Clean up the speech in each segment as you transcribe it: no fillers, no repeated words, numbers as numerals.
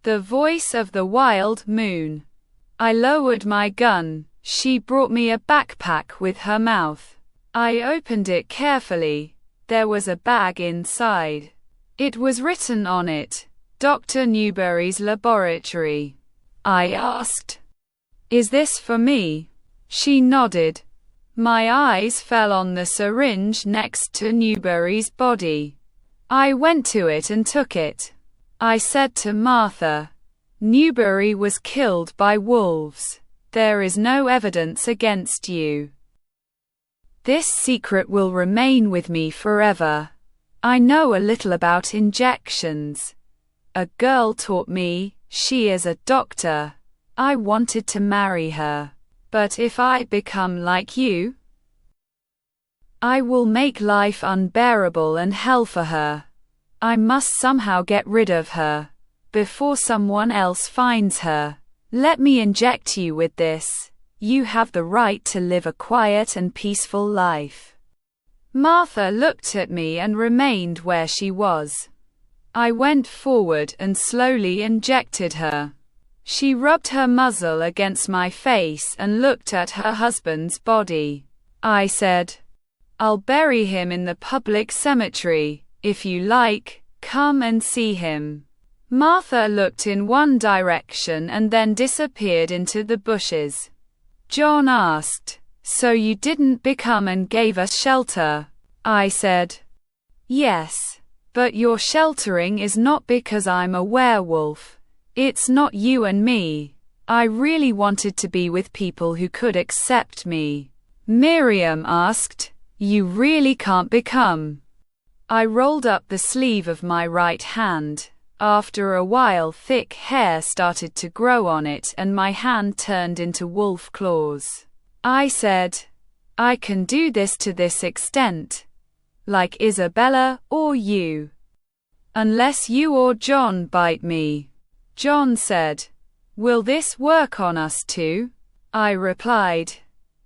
The voice of the wild moon. I lowered my gun. She brought me a backpack with her mouth. I opened it carefully. There was a bag inside. It was written on it, Dr. Newberry's laboratory. I asked, "Is this for me?" She nodded. My eyes fell on the syringe next to Newberry's body. I went to it and took it. I said to Martha, "Newberi was killed by wolves. There is no evidence against you. This secret will remain with me forever. I know a little about injections. A girl taught me, she is a doctor. I wanted to marry her. But if I become like you, I will make life unbearable and hell for her. I must somehow get rid of her before someone else finds her. Let me inject you with this. You have the right to live a quiet and peaceful life." Martha looked at me and remained where she was. I went forward and slowly injected her. She rubbed her muzzle against my face and looked at her husband's body. I said, "I'll bury him in the public cemetery. If you like, come and see him." Martha looked in one direction and then disappeared into the bushes. John asked, "So you didn't become and gave us shelter?" I said, "Yes. But your sheltering is not because I'm a werewolf. It's not you and me. I really wanted to be with people who could accept me." Miriam asked, "You really can't become?" I rolled up the sleeve of my right hand. After a while, thick hair started to grow on it and my hand turned into wolf claws. I said, "I can do this to this extent. Like Isabella or you. Unless you or John bite me." John said, "Will this work on us too?" I replied,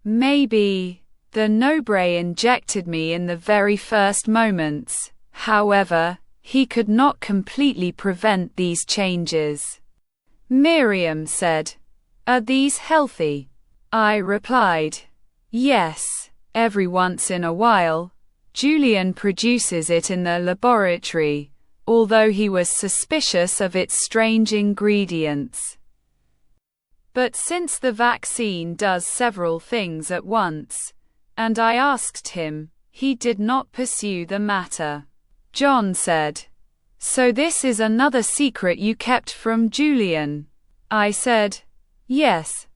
"Maybe." The Nobray injected me in the very first moments. However, he could not completely prevent these changes. Miriam said, "Are these healthy?" I replied, "Yes, every once in a while. Julian produces it in the laboratory, although he was suspicious of its strange ingredients. But since the vaccine does several things at once, and I asked him, he did not pursue the matter." John said, "So this is another secret you kept from Julian?" I said, "Yes.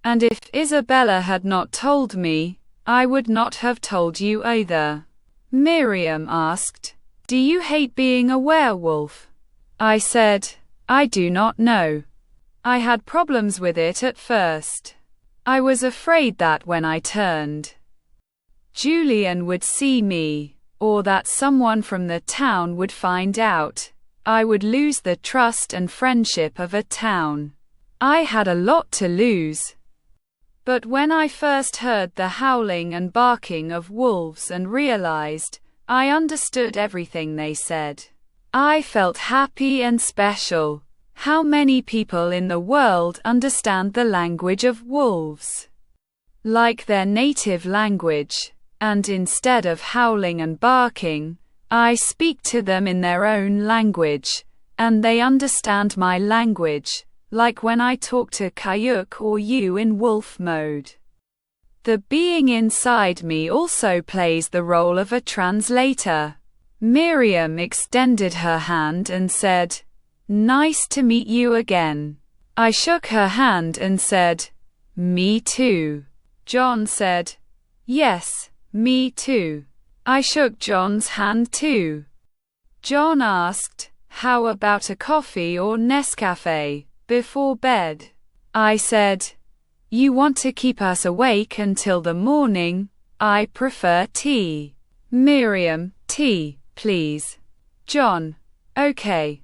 And if Isabella had not told me, I would not have told you either." Miriam asked, "Do you hate being a werewolf?" I said, "I do not know. I had problems with it at first. I was afraid that when I turned, Julian would see me, or that someone from the town would find out. I would lose the trust and friendship of a town. I had a lot to lose. But when I first heard the howling and barking of wolves and realized I understood everything they said, I felt happy and special. How many people in the world understand the language of wolves? Like their native language, and instead of howling and barking, I speak to them in their own language, and they understand my language, like when I talk to Kayuk or you in wolf mode. The being inside me also plays the role of a translator." Miriam extended her hand and said, "Nice to meet you again." I shook her hand and said, "Me too." John said, "Yes, me too." I shook John's hand too. John asked, "How about a coffee or Nescafe before bed?" I said, "You want to keep us awake until the morning? I prefer tea." Miriam, "Tea, please." John, "Okay."